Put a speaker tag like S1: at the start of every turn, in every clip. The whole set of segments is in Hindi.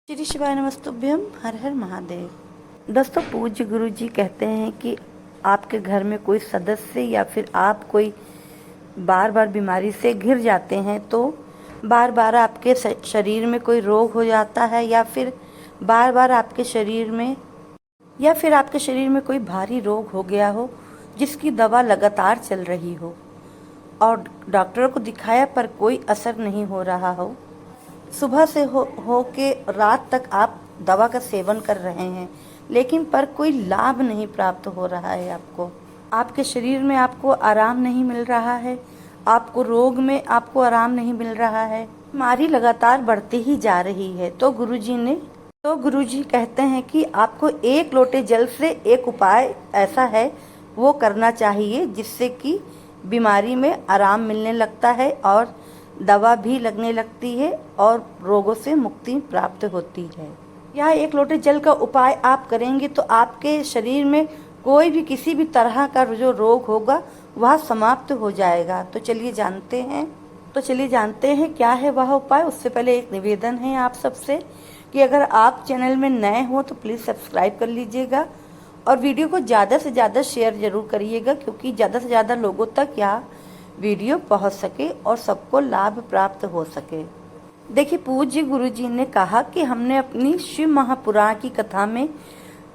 S1: श्री शिवाय नमस्तुभ्यम। हर हर महादेव। दोस्तों, पूज्य गुरु जी कहते हैं कि आपके घर में कोई सदस्य या फिर आप कोई बार बार बीमारी से घिर जाते हैं, तो बार बार आपके शरीर में कोई रोग हो जाता है या फिर बार बार आपके शरीर में कोई भारी रोग हो गया हो जिसकी दवा लगातार चल रही हो और डॉक्टरों को दिखाया पर कोई असर नहीं हो रहा हो। सुबह से हो के रात तक आप दवा का सेवन कर रहे हैं, लेकिन पर कोई लाभ नहीं प्राप्त हो रहा है। आपके शरीर में आपको आराम नहीं मिल रहा है, आपको रोग में आपको आराम नहीं मिल रहा है, बीमारी लगातार बढ़ती ही जा रही है। तो गुरुजी कहते हैं कि आपको एक लोटे जल से एक उपाय ऐसा है वो करना चाहिए जिससे कि बीमारी में आराम मिलने लगता है और दवा भी लगने लगती है और रोगों से मुक्ति प्राप्त होती है। यह एक लोटे जल का उपाय आप करेंगे तो आपके शरीर में कोई भी किसी भी तरह का जो रोग होगा वह समाप्त हो जाएगा। तो चलिए जानते हैं क्या है वह उपाय। उससे पहले एक निवेदन है आप सबसे कि अगर आप चैनल में नए हो तो प्लीज़ सब्सक्राइब कर लीजिएगा और वीडियो को ज़्यादा से ज़्यादा शेयर जरूर करिएगा, क्योंकि ज़्यादा से ज़्यादा लोगों तक यह वीडियो पहुंच सके और सबको लाभ प्राप्त हो सके। देखिए, पूज्य गुरुजी ने कहा कि हमने अपनी शिव महापुराण की कथा में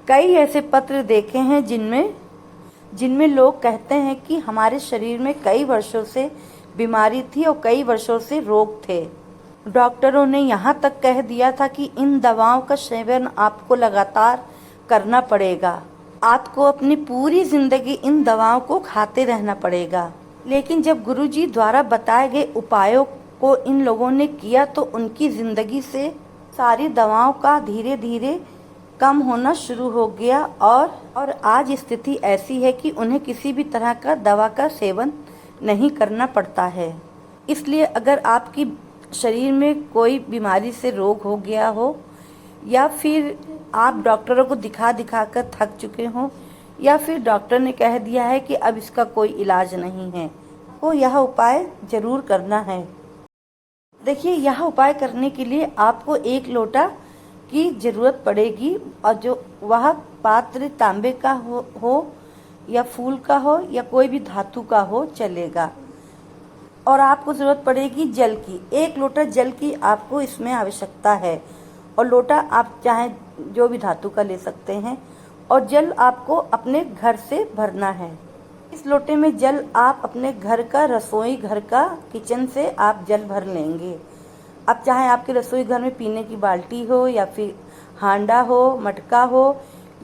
S1: कई ऐसे पत्र देखे हैं जिनमें लोग कहते हैं कि हमारे शरीर में कई वर्षों से बीमारी थी और कई वर्षों से रोग थे। डॉक्टरों ने यहाँ तक कह दिया था कि इन दवाओं का सेवन आपको लगातार करना पड़ेगा, आपको अपनी पूरी जिंदगी इन दवाओं को खाते रहना पड़ेगा। लेकिन जब गुरुजी द्वारा बताए गए उपायों को इन लोगों ने किया तो उनकी जिंदगी से सारी दवाओं का धीरे धीरे कम होना शुरू हो गया और आज स्थिति ऐसी है कि उन्हें किसी भी तरह का दवा का सेवन नहीं करना पड़ता है। इसलिए अगर आपकी शरीर में कोई बीमारी से रोग हो गया हो या फिर आप डॉक्टरों को दिखा कर थक चुके हों या फिर डॉक्टर ने कह दिया है कि अब इसका कोई इलाज नहीं है, तो यह उपाय जरूर करना है। देखिए, यह उपाय करने के लिए आपको एक लोटा की जरूरत पड़ेगी और जो वह पात्र तांबे का हो या फूल का हो या कोई भी धातु का हो चलेगा। और आपको जरूरत पड़ेगी जल की। एक लोटा जल की आपको इसमें आवश्यकता है और लोटा आप चाहे जो भी धातु का ले सकते हैं और जल आपको अपने घर से भरना है। इस लोटे में जल आप अपने घर का, रसोई घर का, किचन से आप जल भर लेंगे। अब चाहे आपके रसोई घर में पीने की बाल्टी हो या फिर हांडा हो, मटका हो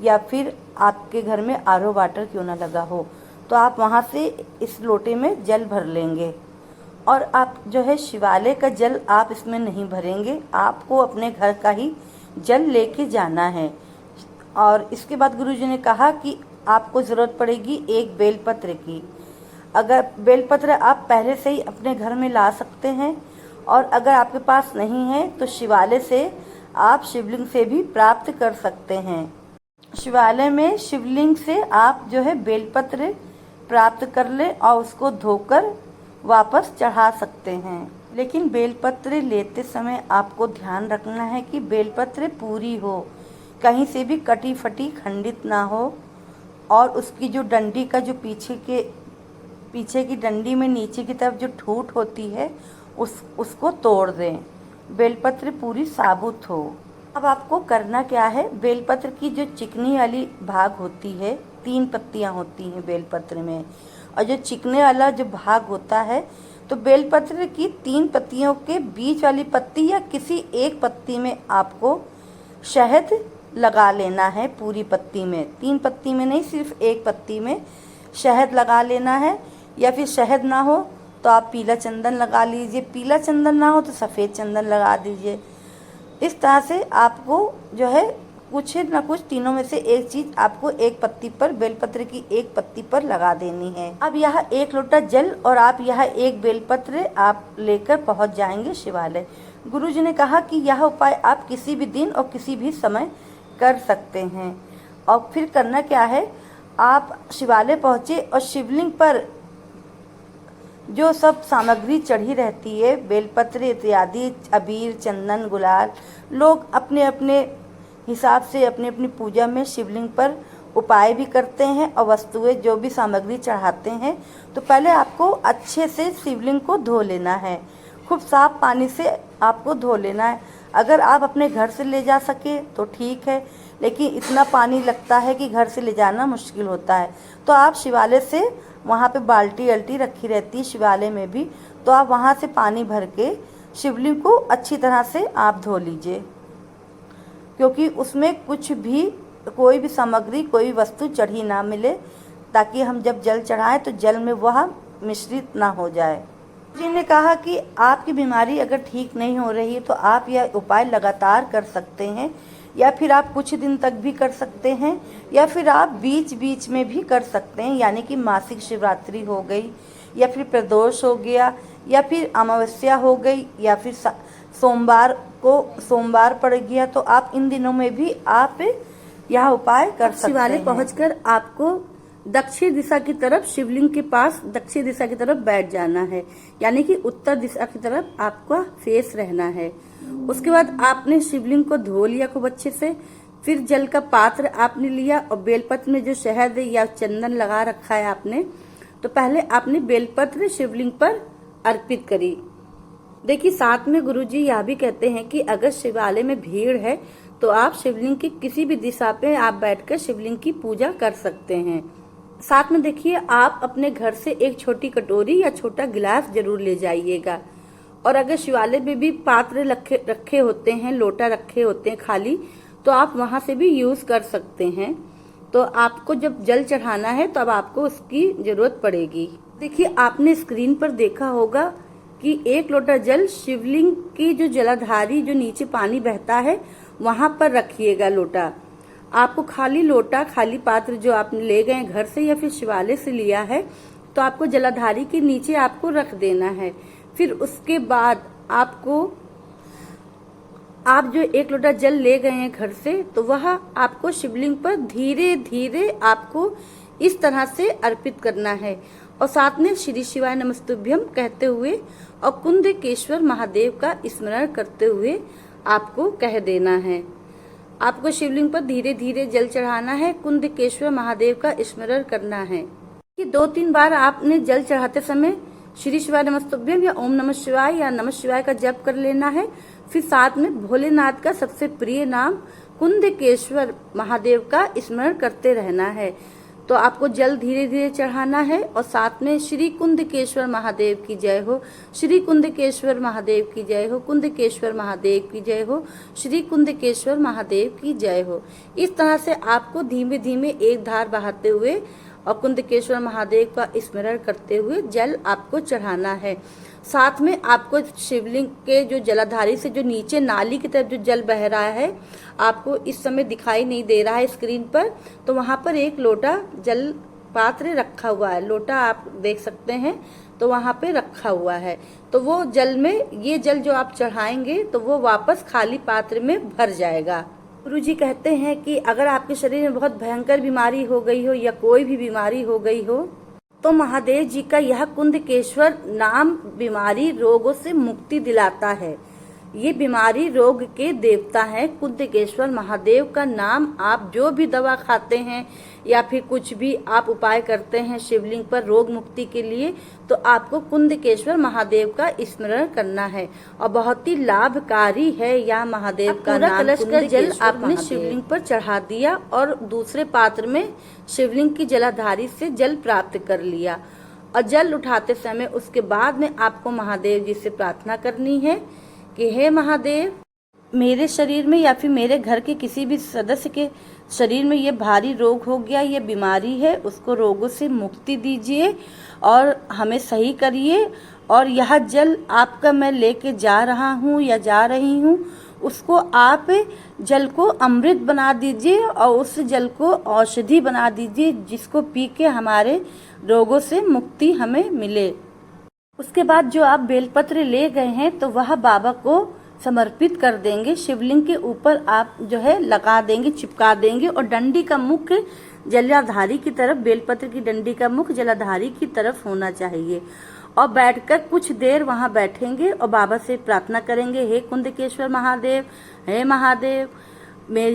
S1: या फिर आपके घर में आरओ वाटर क्यों ना लगा हो, तो आप वहाँ से इस लोटे में जल भर लेंगे। और आप जो है शिवालय का जल आप इसमें नहीं भरेंगे, आपको अपने घर का ही जल लेके जाना है। और इसके बाद गुरुजी ने कहा कि आपको ज़रूरत पड़ेगी एक बेलपत्र की। अगर बेलपत्र आप पहले से ही अपने घर में ला सकते हैं और अगर आपके पास नहीं है तो शिवालय से आप शिवलिंग से भी प्राप्त कर सकते हैं। शिवालय में शिवलिंग से आप जो है बेलपत्र प्राप्त कर ले और उसको धोकर वापस चढ़ा सकते हैं। लेकिन बेलपत्र लेते समय आपको ध्यान रखना है कि बेलपत्र पूरी हो, कहीं से भी कटी फटी खंडित ना हो और उसकी जो डंडी का जो पीछे की डंडी में नीचे की तरफ जो ठूठ होती है उसको तोड़ दें। बेलपत्र पूरी साबुत हो। अब आपको करना क्या है, बेलपत्र की जो चिकनी वाली भाग होती है, 3 पत्तियां होती हैं बेलपत्र में, और जो चिकने वाला जो भाग होता है तो बेलपत्र की 3 पत्तियों के बीच वाली पत्ती या किसी एक पत्ती में आपको शहद लगा लेना है। पूरी पत्ती में, 3 पत्ती में नहीं, सिर्फ एक पत्ती में शहद लगा लेना है। या फिर शहद ना हो तो आप पीला चंदन लगा लीजिए, पीला चंदन ना हो तो सफ़ेद चंदन लगा दीजिए। इस तरह से आपको जो है कुछ न कुछ तीनों में से एक चीज़ आपको एक पत्ती पर, बेलपत्र की एक पत्ती पर लगा देनी है। अब यह एक लोटा जल और आप यह एक बेलपत्र आप लेकर पहुंच जाएंगे शिवालय। गुरुजी ने कहा कि यह उपाय आप किसी भी दिन और किसी भी समय कर सकते हैं। और फिर करना क्या है, आप शिवालय पहुँचे और शिवलिंग पर जो सब सामग्री चढ़ी रहती है, बेलपत्र इत्यादि, अबीर, चंदन, गुलाल, लोग अपने अपने हिसाब से अपनी अपनी पूजा में शिवलिंग पर उपाय भी करते हैं और वस्तुएं जो भी सामग्री चढ़ाते हैं। तो पहले आपको अच्छे से शिवलिंग को धो लेना है, खूब साफ पानी से आपको धो लेना है। अगर आप अपने घर से ले जा सके तो ठीक है, लेकिन इतना पानी लगता है कि घर से ले जाना मुश्किल होता है। तो आप शिवालय से, वहाँ पे बाल्टी अल्टी रखी रहती है शिवालय में भी, तो आप वहाँ से पानी भर के शिवलिंग को अच्छी तरह से आप धो लीजिए, क्योंकि उसमें कुछ भी, कोई भी सामग्री, कोई भी वस्तु चढ़ी ना मिले, ताकि हम जब जल चढ़ाएं तो जल में वह मिश्रित ना हो जाए। जी ने कहा कि आपकी बीमारी अगर ठीक नहीं हो रही तो आप यह उपाय लगातार कर सकते हैं, या फिर आप कुछ दिन तक भी कर सकते हैं, या फिर आप बीच बीच में भी कर सकते हैं। यानी कि मासिक शिवरात्रि हो गई, या फिर प्रदोष हो गया, या फिर अमावस्या हो गई, या फिर सोमवार पड़ गया, तो आप इन दिनों में भी आप यह उपाय कर सकते हैं। शिवालय पहुंचकर आपको दक्षिण दिशा की तरफ, शिवलिंग के पास दक्षिण दिशा की तरफ बैठ जाना है, यानी कि उत्तर दिशा की तरफ आपका फेस रहना है। उसके बाद आपने शिवलिंग को धो लिया खूब अच्छे से, फिर जल का पात्र आपने लिया और बेलपत्र में जो शहद या चंदन लगा रखा है आपने, तो पहले आपने बेलपत्र शिवलिंग पर अर्पित करी। देखिए, साथ में गुरुजी यह भी कहते हैं कि अगर शिवालय में भीड़ है तो आप शिवलिंग की किसी भी दिशा पे आप बैठकर शिवलिंग की पूजा कर सकते हैं। साथ में देखिए, आप अपने घर से एक छोटी कटोरी या छोटा गिलास जरूर ले जाइएगा, और अगर शिवालय में भी पात्र रखे होते हैं, लोटा रखे होते हैं खाली, तो आप वहां से भी यूज कर सकते हैं। तो आपको जब जल चढ़ाना है तब आपको उसकी जरूरत पड़ेगी। देखिए, आपने स्क्रीन पर देखा होगा कि 1 लोटा जल शिवलिंग की जो जलाधारी, जो नीचे पानी बहता है, वहां पर रखिएगा लोटा। आपको खाली लोटा, खाली पात्र जो आपने ले गए घर से या फिर शिवालय से लिया है, तो आपको जलाधारी के नीचे आपको रख देना है। फिर उसके बाद आप जो 1 लोटा जल ले गए हैं घर से, तो वह आपको शिवलिंग पर धीरे धीरे आपको इस तरह से अर्पित करना है, और साथ में श्री शिवाय नमस्तुभ्यम कहते हुए और कुंदकेश्वर महादेव का स्मरण करते हुए आपको कह देना है। आपको शिवलिंग पर धीरे धीरे जल चढ़ाना है, कुंदकेश्वर महादेव का स्मरण करना है। कि 2-3 बार आपने जल चढ़ाते समय श्री शिवाय नमस्तुभ्यम या ओम नमः शिवाय या नमः शिवाय का जप कर लेना है। फिर साथ में भोलेनाथ का सबसे प्रिय नाम कुंदकेश्वर महादेव का स्मरण करते रहना है। तो आपको जल धीरे धीरे चढ़ाना है, और साथ में श्री कुंदकेश्वर महादेव की जय हो, श्री कुंदकेश्वर महादेव की जय हो, कुंदकेश्वर महादेव की जय हो, श्री कुंदकेश्वर महादेव की जय हो। इस तरह से आपको धीमे धीमे एक धार बहाते हुए और कुंदकेश्वर महादेव का स्मरण करते हुए जल आपको चढ़ाना है। साथ में आपको शिवलिंग के जो जलाधारी से जो नीचे नाली की तरफ जो जल बह रहा है, आपको इस समय दिखाई नहीं दे रहा है स्क्रीन पर, तो वहां पर 1 लोटा जल पात्र रखा हुआ है, लोटा आप देख सकते हैं, तो वहां पे रखा हुआ है। तो वो जल में, ये जल जो आप चढ़ाएंगे तो वो वापस खाली पात्र में भर जाएगा। गुरुजी कहते हैं कि अगर आपके शरीर में बहुत भयंकर बीमारी हो गई हो या कोई भी बीमारी हो गई हो, तो महादेव जी का यह कुंदकेश्वर नाम बीमारी रोगों से मुक्ति दिलाता है। ये बीमारी रोग के देवता हैं कुंदकेश्वर महादेव का नाम। आप जो भी दवा खाते हैं या फिर कुछ भी आप उपाय करते हैं शिवलिंग पर रोग मुक्ति के लिए, तो आपको कुंदकेश्वर महादेव का स्मरण करना है, और बहुत ही लाभकारी है यह महादेव का नाम। कलश का जल आपने शिवलिंग पर चढ़ा दिया और दूसरे पात्र में शिवलिंग की जलाधारी से जल प्राप्त कर लिया, और जल उठाते समय उसके बाद में आपको महादेव जी से प्रार्थना करनी है कि हे महादेव, मेरे शरीर में या फिर मेरे घर के किसी भी सदस्य के शरीर में ये भारी रोग हो गया, ये बीमारी है, उसको रोगों से मुक्ति दीजिए और हमें सही करिए। और यह जल आपका मैं लेके जा रहा हूँ या जा रही हूँ, उसको आप जल को अमृत बना दीजिए और उस जल को औषधि बना दीजिए, जिसको पी के हमारे रोगों से मुक्ति हमें मिले। उसके बाद जो आप बेलपत्र ले गए हैं तो वह बाबा को समर्पित कर देंगे। शिवलिंग के ऊपर आप जो है लगा देंगे, चिपका देंगे, और डंडी का मुख जलाधारी की तरफ, बेलपत्र की डंडी का मुख जलाधारी की तरफ होना चाहिए। और बैठकर कुछ देर वहां बैठेंगे और बाबा से प्रार्थना करेंगे, हे कुंदकेश्वर महादेव, हे महादेव,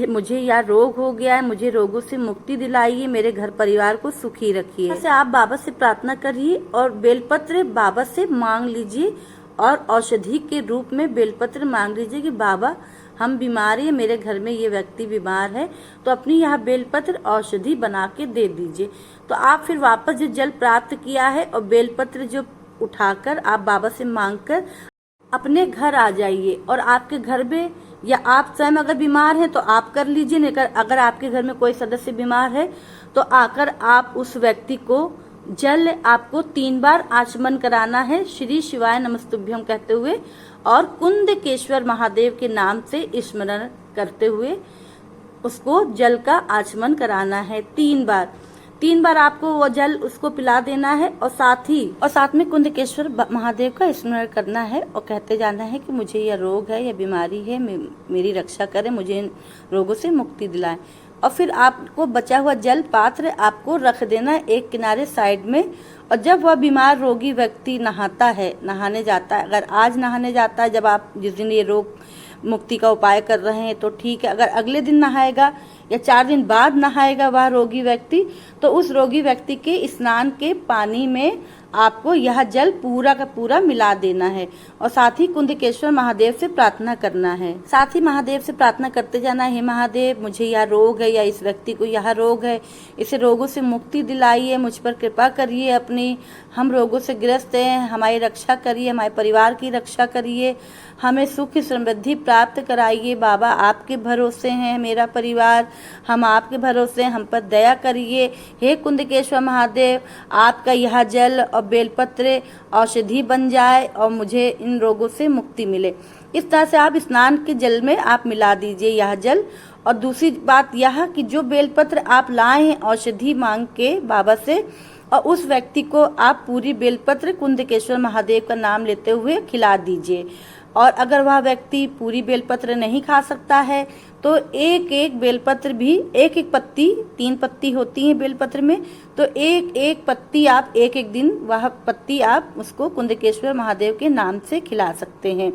S1: मुझे यह रोग हो गया है, मुझे रोगों से मुक्ति दिलाइए, मेरे घर परिवार को सुखी रखिए। ऐसे आप बाबा से प्रार्थना करिए और बेलपत्र बाबा से मांग लीजिए और औषधि के रूप में बेलपत्र मांग लीजिए कि बाबा हम बीमार हैं, मेरे घर में ये व्यक्ति बीमार है, तो अपनी यह बेलपत्र औषधि बना के दे दीजिए। तो आप फिर वापस जो जल प्राप्त किया है और बेलपत्र जो उठाकर आप बाबा से मांगकर अपने घर आ जाइए और आपके घर में या आप स्वयं अगर बीमार हैं तो आप कर लीजिए, नहीं अगर आपके घर में कोई सदस्य बीमार है तो आकर आप उस व्यक्ति को जल आपको 3 बार आचमन कराना है, श्री शिवाय नमस्तुभ्यम कहते हुए और कुंदकेश्वर महादेव के नाम से स्मरण करते हुए उसको जल का आचमन कराना है 3 बार आपको वो जल उसको पिला देना है और साथ में कुंदकेश्वर महादेव का स्मरण करना है और कहते जाना है कि मुझे यह रोग है, यह बीमारी है, मेरी रक्षा करें, मुझे इन रोगों से मुक्ति दिलाएं। और फिर आपको बचा हुआ जल पात्र आपको रख देना है एक किनारे साइड में। और जब वह बीमार रोगी व्यक्ति नहाने जाता है, अगर आज नहाने जाता है, जब आप जिस दिन ये रोग मुक्ति का उपाय कर रहे हैं तो ठीक है, अगर अगले दिन नहाएगा या 4 दिन बाद नहाएगा वह रोगी व्यक्ति, तो उस रोगी व्यक्ति के स्नान के पानी में आपको यह जल पूरा का पूरा मिला देना है और साथ ही कुंदकेश्वर महादेव से प्रार्थना करना है। साथ ही महादेव से प्रार्थना करते जाना है, हे महादेव, मुझे यह रोग है या इस व्यक्ति को यह रोग है, इसे रोगों से मुक्ति दिलाइए, मुझ पर कृपा करिए, अपनी हम रोगों से ग्रस्त हैं, हमारी रक्षा करिए, हमारे परिवार की रक्षा करिए, हमें सुख समृद्धि प्राप्त कराइए। बाबा आपके भरोसे हैं मेरा परिवार, हम आपके भरोसे हैं, हम पर दया करिए। हे कुंदकेश्वर महादेव, आपका यह जल और बेलपत्र औषधि बन जाए और मुझे इन रोगों से मुक्ति मिले। इस तरह से आप स्नान के जल में आप मिला दीजिए यह जल। और दूसरी बात यह कि जो बेलपत्र आप लाए हैं औषधि मांग के बाबा से, और उस व्यक्ति को आप पूरी बेलपत्र कुंदकेश्वर महादेव का नाम लेते हुए खिला दीजिए। और अगर वह व्यक्ति पूरी बेलपत्र नहीं खा सकता है तो एक एक बेलपत्र भी, एक एक पत्ती, 3 पत्ती होती है बेलपत्र में, तो एक एक पत्ती आप एक एक दिन वह पत्ती आप उसको कुंदकेश्वर महादेव के नाम से खिला सकते हैं।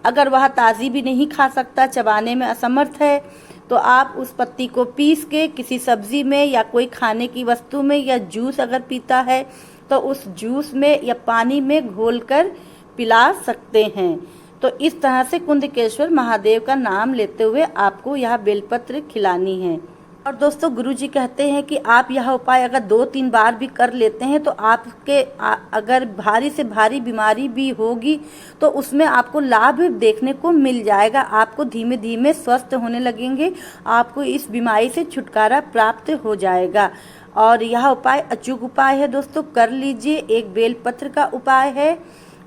S1: अगर वह ताज़ी भी नहीं खा सकता, चबाने में असमर्थ है, तो आप उस पत्ती को पीस के किसी सब्जी में या कोई खाने की वस्तु में या जूस अगर पीता है तो उस जूस में या पानी में घोलकर पिला सकते हैं। तो इस तरह से कुंदकेश्वर महादेव का नाम लेते हुए आपको यह बेलपत्र खिलानी है। और दोस्तों, गुरुजी कहते हैं कि आप यह उपाय अगर 2-3 बार भी कर लेते हैं तो आपके अगर भारी से भारी बीमारी भी होगी तो उसमें आपको लाभ देखने को मिल जाएगा। आपको धीमे धीमे स्वस्थ होने लगेंगे, आपको इस बीमारी से छुटकारा प्राप्त हो जाएगा। और यह उपाय अचूक उपाय है दोस्तों, कर लीजिए। एक बेलपत्र का उपाय है।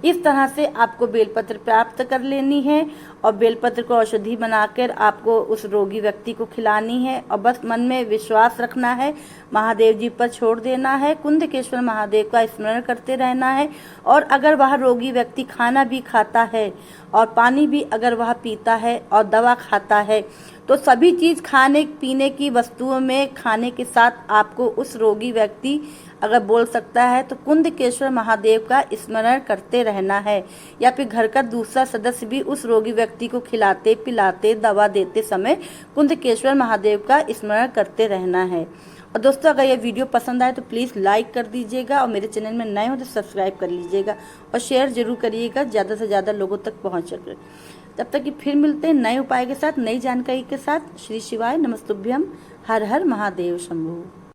S1: इस तरह से आपको बेलपत्र प्राप्त कर लेनी है और बेलपत्र को औषधि बनाकर आपको उस रोगी व्यक्ति को खिलानी है। और बस मन में विश्वास रखना है, महादेव जी पर छोड़ देना है, कुंदकेश्वर महादेव का स्मरण करते रहना है। और अगर वह रोगी व्यक्ति खाना भी खाता है और पानी भी अगर वह पीता है और दवा खाता है, तो सभी चीज़ खाने पीने की वस्तुओं में खाने के साथ आपको उस रोगी व्यक्ति अगर बोल सकता है तो कुंदकेश्वर महादेव का स्मरण करते रहना है। या फिर घर का दूसरा सदस्य भी उस रोगी व्यक्ति को खिलाते पिलाते दवा देते समय कुंदकेश्वर महादेव का स्मरण करते रहना है। और दोस्तों, अगर ये वीडियो पसंद आए तो प्लीज़ लाइक कर दीजिएगा और मेरे चैनल में नए हो तो सब्सक्राइब कर लीजिएगा और शेयर जरूर करिएगा, ज़्यादा से ज़्यादा लोगों तक पहुँच सके। तब तक कि फिर मिलते हैं नए उपाय के साथ, नई जानकारी के साथ। श्री शिवाय नमस्तुभ्यम। हर हर महादेव शंभू।